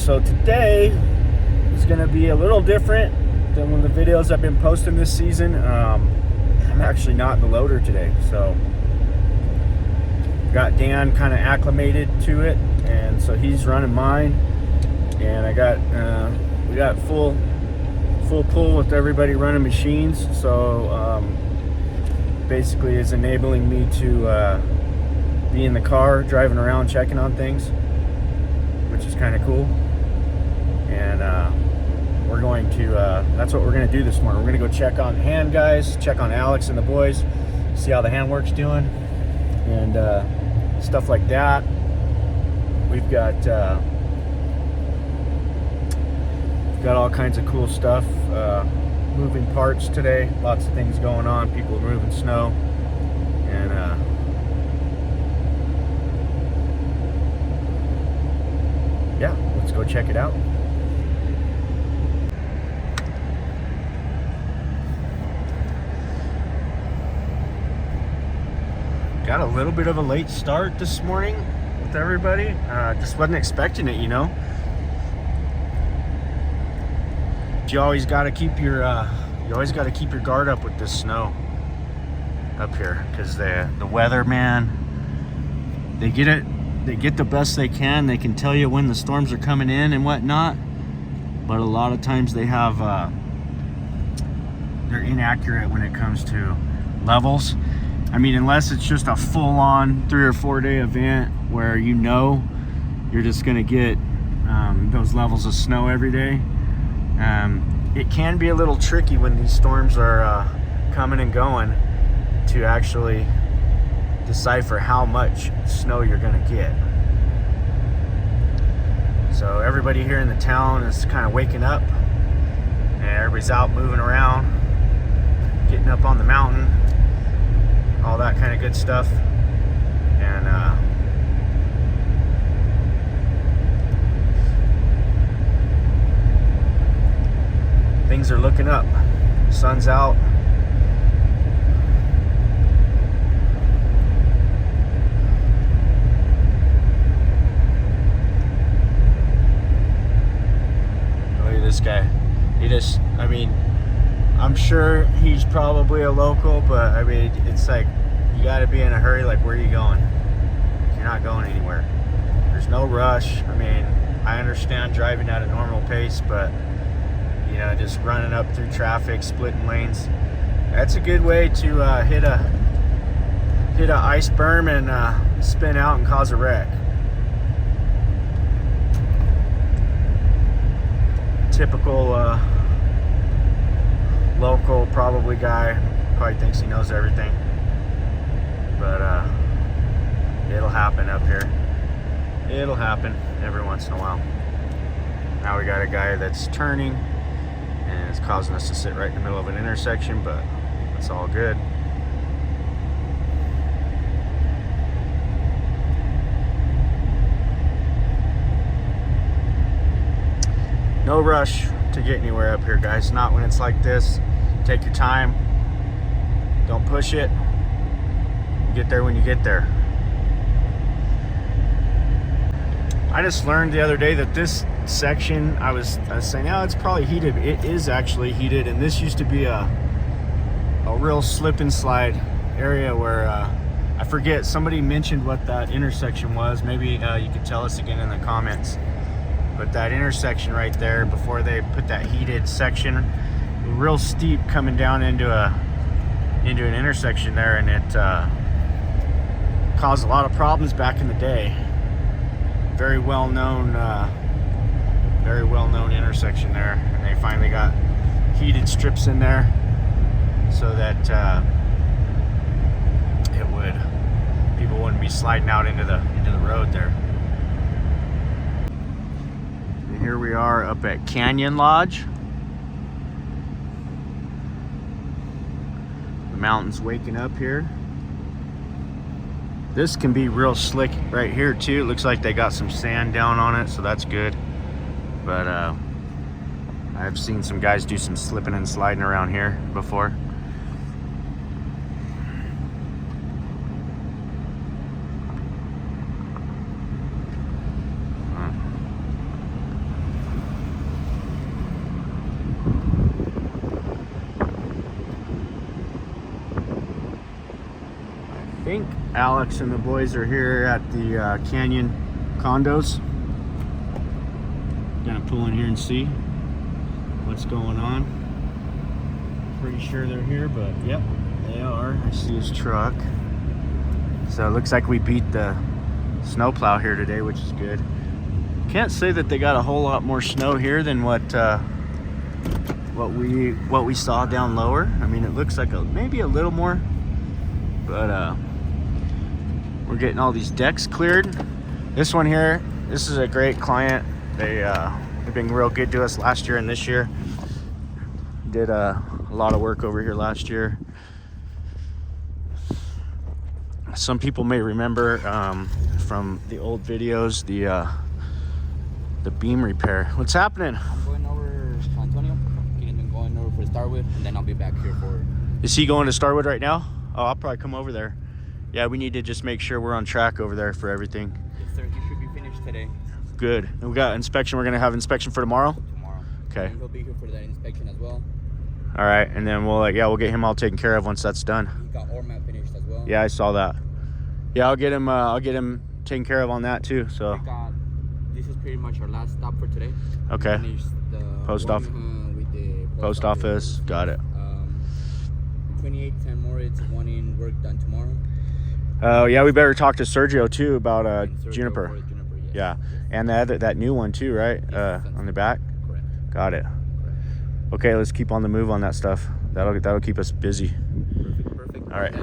So today is going to be a little different than one of the videos I've been posting this season. I'm actually not in the loader today, so got Dan kind of acclimated to it, and so he's running mine, and we got full pull with everybody running machines. So basically it's enabling me to be in the car driving around checking on things, which is kind of cool. And we're going to that's what we're going to do this morning. We're going to go check on hand guys, check on Alex and the boys, see how the handwork's doing, and stuff like that. We've got all kinds of cool stuff, moving parts today, lots of things going on, people moving snow, and yeah, let's go check it out. Got a little bit of a late start this morning with everybody. Just wasn't expecting it, you know. You always got to keep your guard up with this snow up here, because the weather, man, they get the best they can. They can tell you when the storms are coming in and whatnot, but a lot of times they have they're inaccurate when it comes to levels. I mean, unless it's just a full-on 3 or 4 day event where you know you're just gonna get those levels of snow every day. It can be a little tricky when these storms are coming and going to actually decipher how much snow you're gonna get. So everybody here in the town is kind of waking up, and everybody's out moving around, getting up on the mountain, all that kind of good stuff. And things are looking up. Sun's out. Look at this guy. I mean, I'm sure he's probably a local, but I mean, it's like, you got to be in a hurry. Like, where are you going? You're not going anywhere. There's no rush. I mean, I understand driving at a normal pace, but you know, just running up through traffic, splitting lanes, that's a good way to hit a ice berm and spin out and cause a wreck. Typical local probably guy probably thinks he knows everything, but it'll happen up here. It'll happen every once in a while. Now we got a guy that's turning, and it's causing us to sit right in the middle of an intersection, but it's all good. No rush to get anywhere up here, guys. Not when it's like this. Take your time. Don't push it. Get there when you get there. I just learned the other day that this section, I was saying, oh, it's probably heated. It is actually heated, and this used to be a real slip and slide area where I forget, somebody mentioned what that intersection was. Maybe you could tell us again in the comments. But that intersection right there, before they put that heated section, real steep coming down into an intersection there, and it caused a lot of problems back in the day. Very well known intersection there, and they finally got heated strips in there so that people wouldn't be sliding out into the road there. And here we are up at Canyon Lodge. The mountain's waking up here. This can be real slick right here too. It looks like they got some sand down on it, so that's good. But I've seen some guys do some slipping and sliding around here before. Alex and the boys are here at the Canyon Condos. Gonna pull in here and see what's going on. Pretty sure they're here, but yep, they are. I see his truck. So it looks like we beat the snowplow here today, which is good. Can't say that they got a whole lot more snow here than what we saw down lower. I mean, it looks like maybe a little more, but we're getting all these decks cleared. This one here, this is a great client. They've been real good to us last year and this year. Did a lot of work over here last year. Some people may remember from the old videos the beam repair. What's happening? I'm going over to Antonio, going over for Starwood, and then I'll be back here for... Is he going to Starwood right now? Oh, I'll probably come over there. Yeah, we need to just make sure we're on track over there for everything. Yes, sir. He should be finished today. Good. And we got inspection. We're going to have inspection for tomorrow? Tomorrow. Okay. And he'll be here for that inspection as well. All right, and then we'll get him all taken care of once that's done. He got Ormat finished as well. Yeah, I saw that. Yeah, I'll get him taken care of on that too. So this is pretty much our last stop for today. Okay. The Post office. With the post office. Got it. 28 and more. It's one in work done tomorrow. Oh yeah, we better talk to Sergio too about Sergio Juniper. Yes. Yeah, and that new one too, right? Yes, on the back. Correct. Got it. Correct. Okay, let's keep on the move on that stuff. That'll keep us busy. Perfect. All right. Any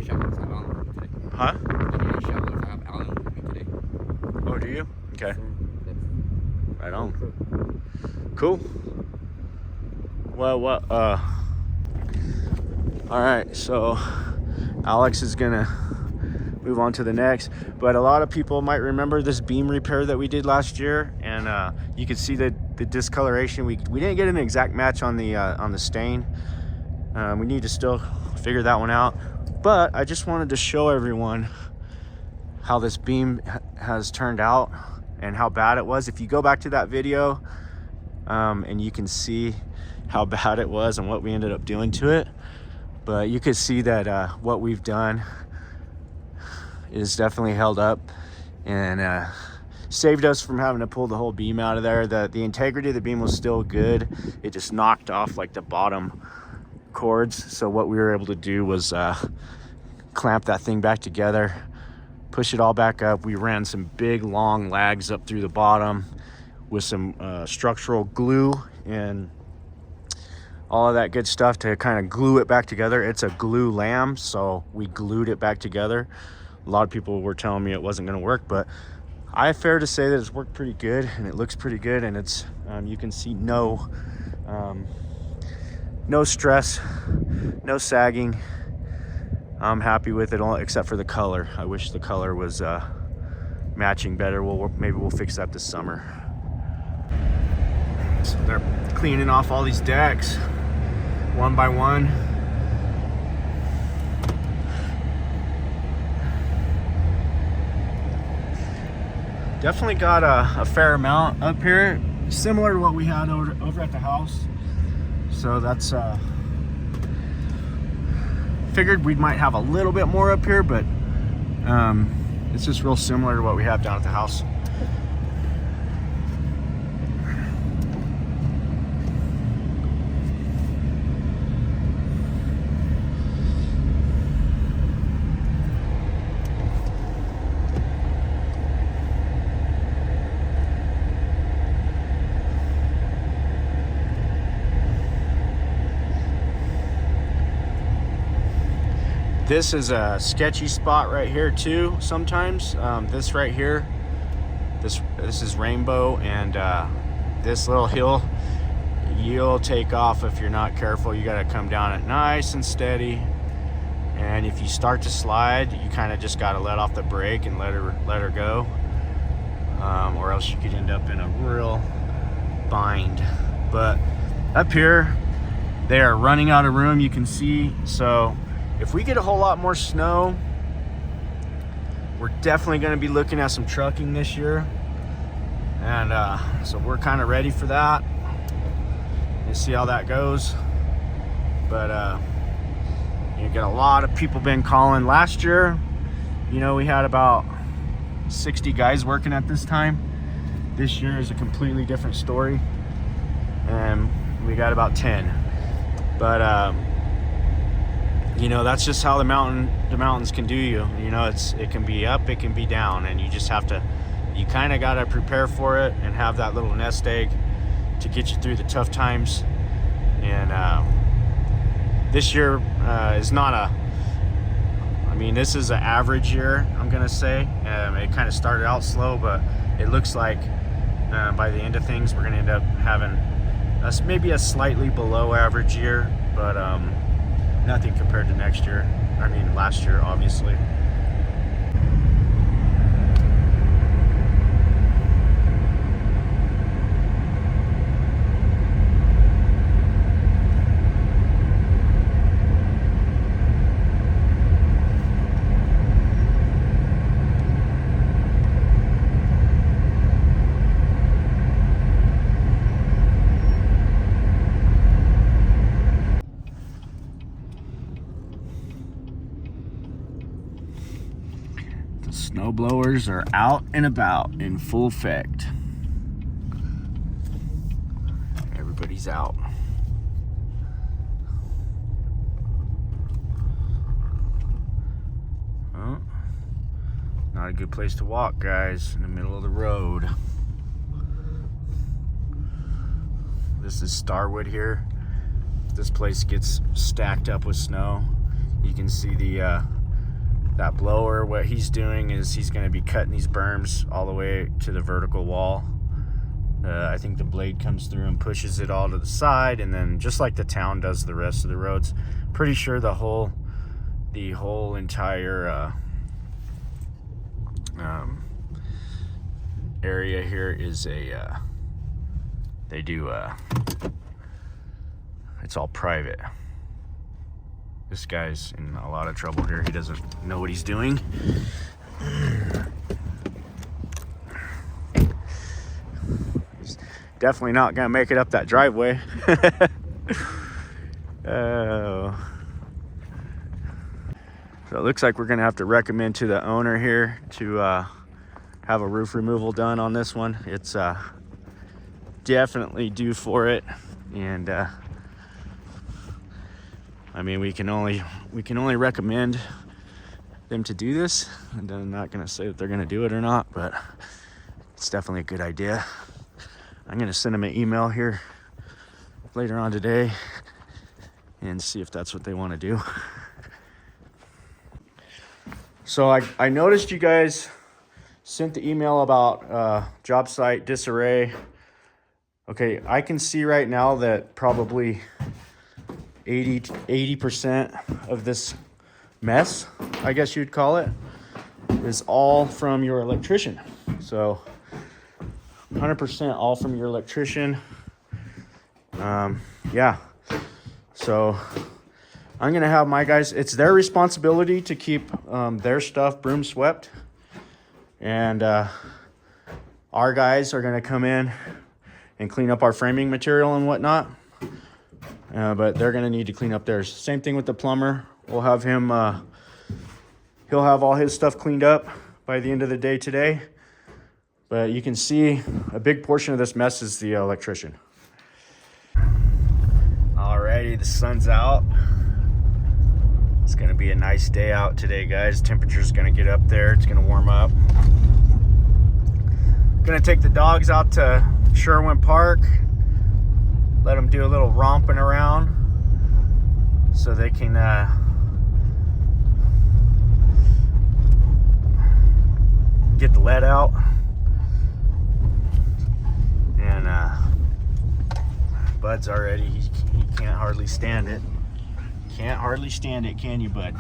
shovelers have Alan with me today? Huh? Any shovelers have Alan with me today? Oh, do you? Okay. So Right on. Cool. Well, all right, so Alex is gonna move on to the next, but a lot of people might remember this beam repair that we did last year, and you can see the discoloration. We didn't get an exact match on the stain. We need to still figure that one out, but I just wanted to show everyone how this beam has turned out and how bad it was. If you go back to that video, and you can see how bad it was and what we ended up doing to it. But you could see that what we've done is definitely held up and saved us from having to pull the whole beam out of there. The integrity of the beam was still good. It just knocked off like the bottom cords. So what we were able to do was clamp that thing back together, push it all back up. We ran some big long lags up through the bottom with some structural glue and all of that good stuff to kind of glue it back together. It's a glue lamb, so we glued it back together. A lot of people were telling me it wasn't going to work, but I have fair to say that it's worked pretty good and it looks pretty good, and it's you can see no stress, no sagging. I'm happy with it, except for the color. I wish the color was matching better. Maybe we'll fix that this summer. So they're cleaning off all these decks one by one. Definitely got a fair amount up here, similar to what we had over at the house. So that's figured we might have a little bit more up here, but it's just real similar to what we have down at the house. This is a sketchy spot right here too sometimes. This right here, this is Rainbow, and this little hill, you'll take off if you're not careful. You got to come down it nice and steady, and if you start to slide, you kind of just got to let off the brake and let her go, or else you could end up in a real bind. But up here, they are running out of room, you can see. So if we get a whole lot more snow, we're definitely going to be looking at some trucking this year. And so we're kind of ready for that. We'll see how that goes. But You get a lot of people been calling. Last year, you know, we had about 60 guys working at this time. This year is a completely different story, and we got about 10. But you know, that's just how the mountains can do you. You know, it can be up, it can be down, and you just have to, you kind of got to prepare for it and have that little nest egg to get you through the tough times. And this year is not I mean, this is an average year, I'm gonna say. It kind of started out slow, but it looks like by the end of things, we're gonna end up having maybe a slightly below average year, but nothing compared to next year. I mean, last year, obviously. Snow blowers are out and about in full effect. Everybody's out. Well, not a good place to walk, guys, in the middle of the road. This is Starwood here. This place gets stacked up with snow. You can see that blower. What he's doing is he's going to be cutting these berms all the way to the vertical wall. I think the blade comes through and pushes it all to the side, and then just like the town does the rest of the roads. Pretty sure the whole entire area here is it's all private. This guy's in a lot of trouble here. He doesn't know what he's doing. He's definitely not gonna make it up that driveway. Oh. So it looks like we're gonna have to recommend to the owner here to have a roof removal done on this one. It's definitely due for it, and I mean, we can only recommend them to do this, and I'm not gonna say that they're gonna do it or not, but it's definitely a good idea. I'm gonna send them an email here later on today and see if that's what they want to do. So I noticed you guys sent the email about job site disarray. Okay, I can see right now that probably 80% of this mess, I guess you'd call it, is all from your electrician. So 100% all from your electrician. Yeah, so I'm gonna have my guys, it's their responsibility to keep their stuff broom swept, and our guys are gonna come in and clean up our framing material and whatnot. But they're gonna need to clean up theirs. Same thing with the plumber. We'll have him, he'll have all his stuff cleaned up by the end of the day today. But you can see a big portion of this mess is the electrician. Alrighty, the sun's out. It's gonna be a nice day out today, guys. Temperature's gonna get up there. It's gonna warm up. Gonna take the dogs out to Sherwin Park. Let them do a little romping around so they can get the lead out. And Bud's already, he can't hardly stand it. Can't hardly stand it, can you, Bud?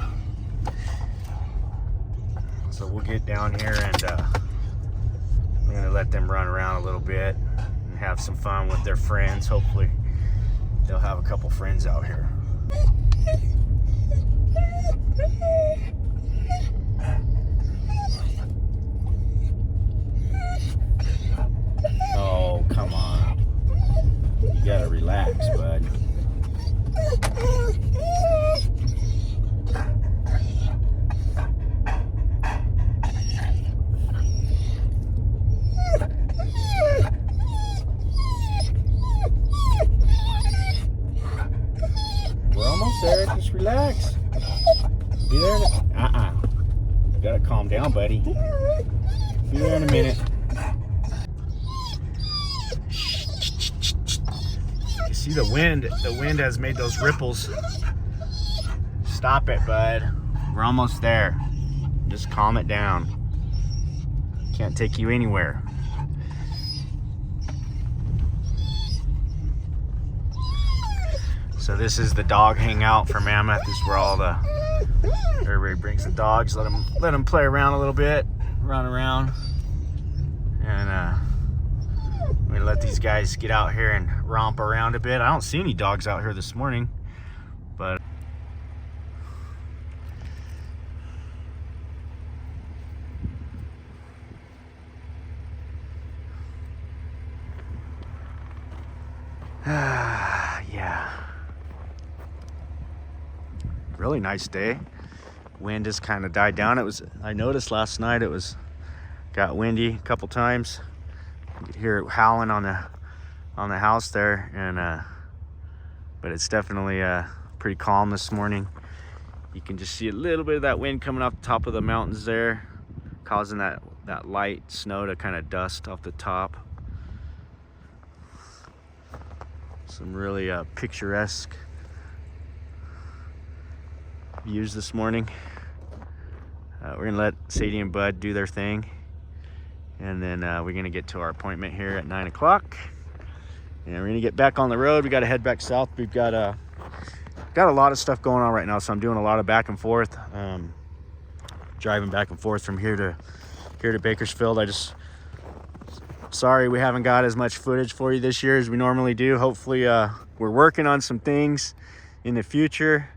So we'll get down here and I'm gonna let them run around a little bit and have some fun with their friends. Hopefully they'll have a couple friends out here. Oh, come on. You gotta relax, bud. calm down, buddy. Be there in a minute. You see the wind? The wind has made those ripples. Stop it, bud. We're almost there. Just calm it down. Can't take you anywhere. So this is the dog hangout for Mammoth. This is where all the everybody brings the dogs. Let them play around a little bit, run around, and I'm gonna let these guys get out here and romp around a bit. I don't see any dogs out here this morning, but yeah. Really nice day. Wind has kind of died down. I noticed last night it got windy a couple times. You could hear it howling on the house there, and but it's definitely pretty calm this morning. You can just see a little bit of that wind coming off the top of the mountains there, causing that light snow to kind of dust off the top. Some really picturesque views this morning. We're gonna let Sadie and Bud do their thing, and then we're gonna get to our appointment here at 9 o'clock, and we're gonna get back on the road. We gotta head back south. We've got a lot of stuff going on right now, so I'm doing a lot of back and forth, driving back and forth from here to Bakersfield. Sorry we haven't got as much footage for you this year as we normally do. Hopefully we're working on some things in the future.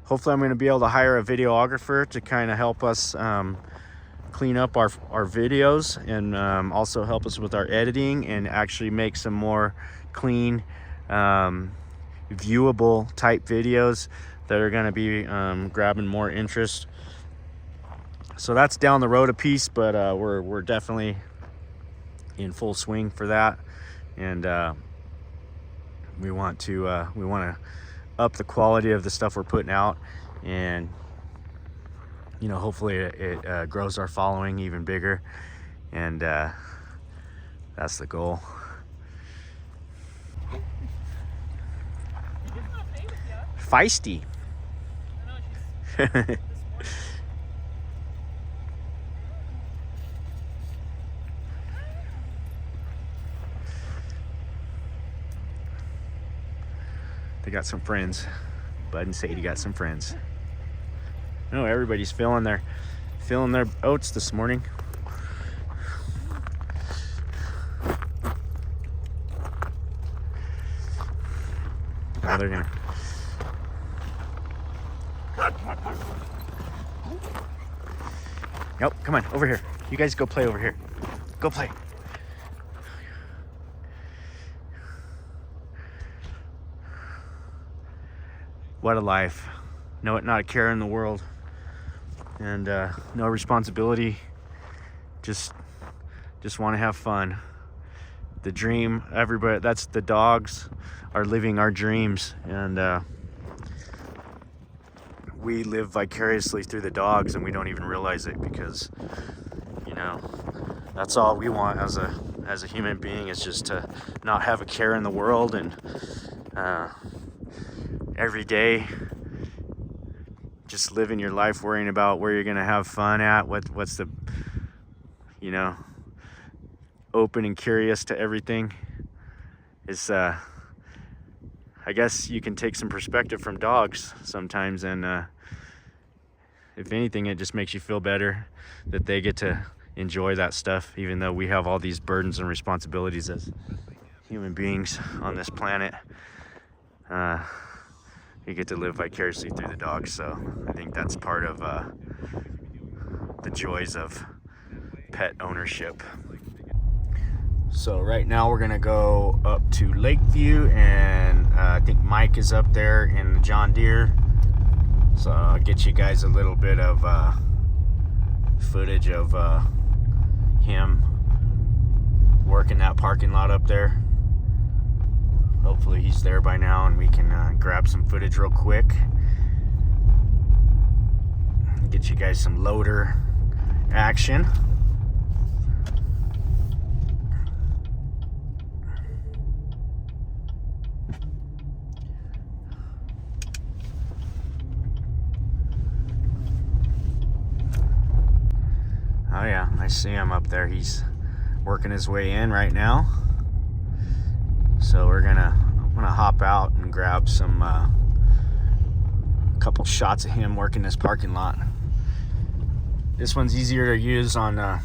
Hopefully I'm going to be able to hire a videographer to kind of help us clean up our videos, and also help us with our editing and actually make some more clean, viewable type videos that are going to be grabbing more interest. So that's down the road a piece, but we're definitely in full swing for that, and we want to up the quality of the stuff we're putting out, and hopefully it grows our following even bigger, and that's the goal. Feisty. They got some friends. Bud and Sadie got some friends. No, everybody's feeling their oats this morning. Now they're gonna. Nope, come on, over here. You guys go play over here. Go play. What a life. Not a care in the world, and no responsibility. Just want to have fun. The dream, everybody, that's the dogs are living our dreams, and we live vicariously through the dogs, and we don't even realize it, because that's all we want as a human being, is just to not have a care in the world, and every day just living your life worrying about where you're gonna have fun at, what's the open and curious to everything is I guess you can take some perspective from dogs sometimes, and if anything, it just makes you feel better that they get to enjoy that stuff, even though we have all these burdens and responsibilities as human beings on this planet. You get to live vicariously through the dogs, so I think that's part of the joys of pet ownership. So right now we're gonna go up to Lakeview, and I think Mike is up there in the John Deere, so I'll get you guys a little bit of footage of him working that parking lot up there. Hopefully he's there by now, and we can grab some footage real quick. Get you guys some loader action. Oh yeah, I see him up there. He's working his way in right now. So I'm gonna hop out and grab some couple shots of him working this parking lot. This one's easier to use on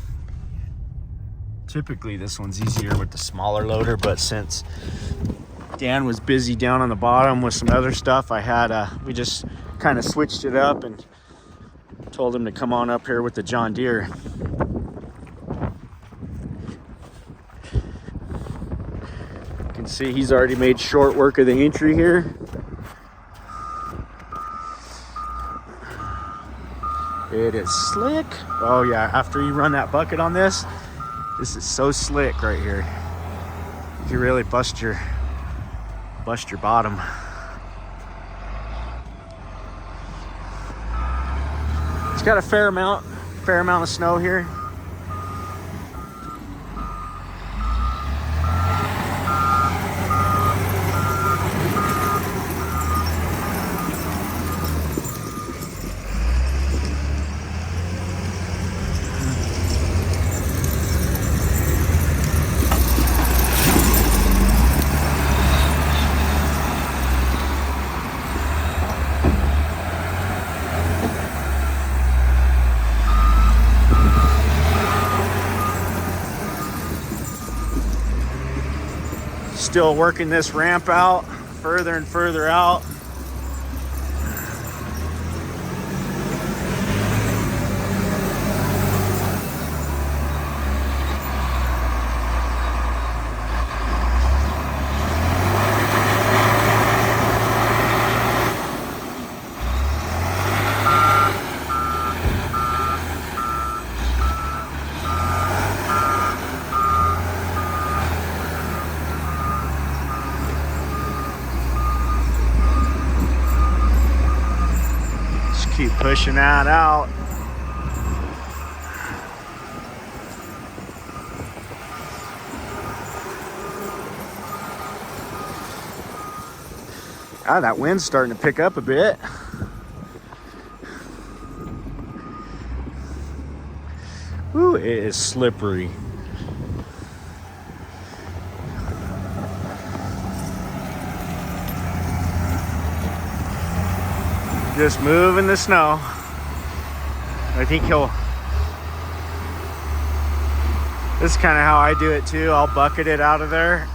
typically this one's easier with the smaller loader, but since Dan was busy down on the bottom with some other stuff, we just kind of switched it up and told him to come on up here with the John Deere. You can see he's already made short work of the entry here. It is slick. Oh yeah, after you run that bucket on this is so slick right here. You can really bust your bottom. It's got a fair amount of snow here. Still working this ramp out further and further out. Keep pushing that out. Ah, that wind's starting to pick up a bit. Ooh, it is slippery. Just moving the snow. I think this is kind of how I do it too. I'll bucket it out of there.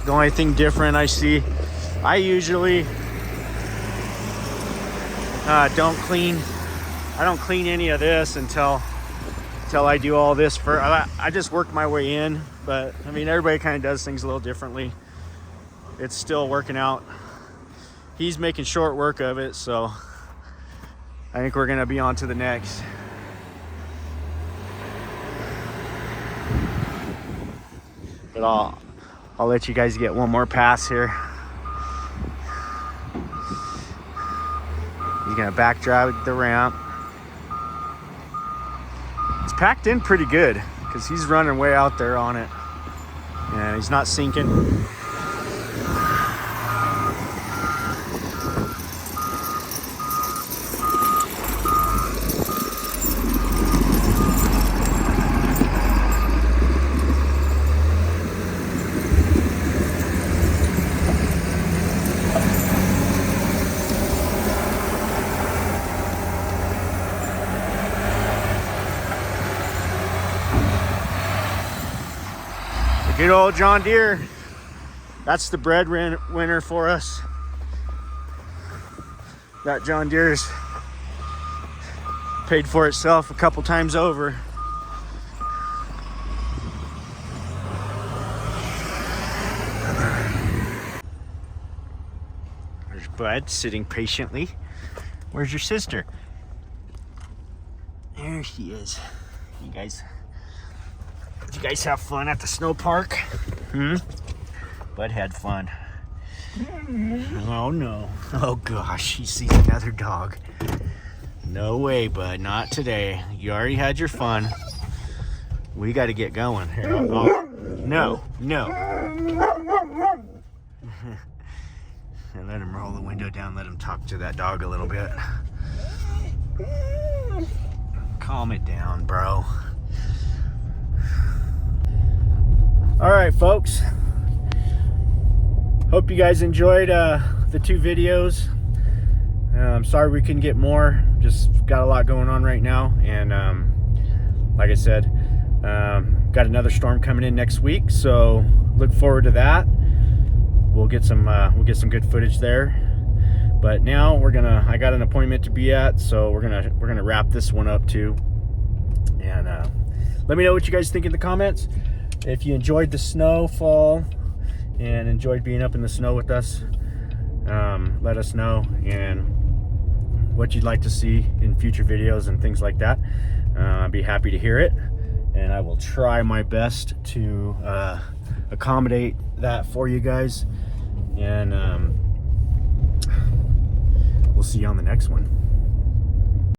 The only thing different I see, I usually don't clean any of this until I do all this. I just work my way in, but I mean, everybody kind of does things a little differently. It's still working out. He's making short work of it, so I think we're gonna be on to the next. But I'll let you guys get one more pass here. He's gonna back drive the ramp. It's packed in pretty good because he's running way out there on it, and he's not sinking. Good old John Deere. That's the breadwinner for us. That John Deere's paid for itself a couple times over. There's Bud sitting patiently. Where's your sister? There she is. Did you guys have fun at the snow park? Bud had fun. Oh no. Oh gosh, he sees another dog. No way, bud. Not today. You already had your fun. We got to get going. Here, oh, no, no. And let him roll the window down. Let him talk to that dog a little bit. Calm it down, bro. All right, folks. Hope you guys enjoyed the 2 videos. I'm sorry we couldn't get more. Just got a lot going on right now, and like I said, got another storm coming in next week, so look forward to that. We'll get some good footage there. But now I got an appointment to be at, so we're gonna wrap this one up too. And let me know what you guys think in the comments. If you enjoyed the snowfall and enjoyed being up in the snow with us, let us know, and what you'd like to see in future videos and things like that. I'd be happy to hear it, and I will try my best to accommodate that for you guys. And we'll see you on the next one.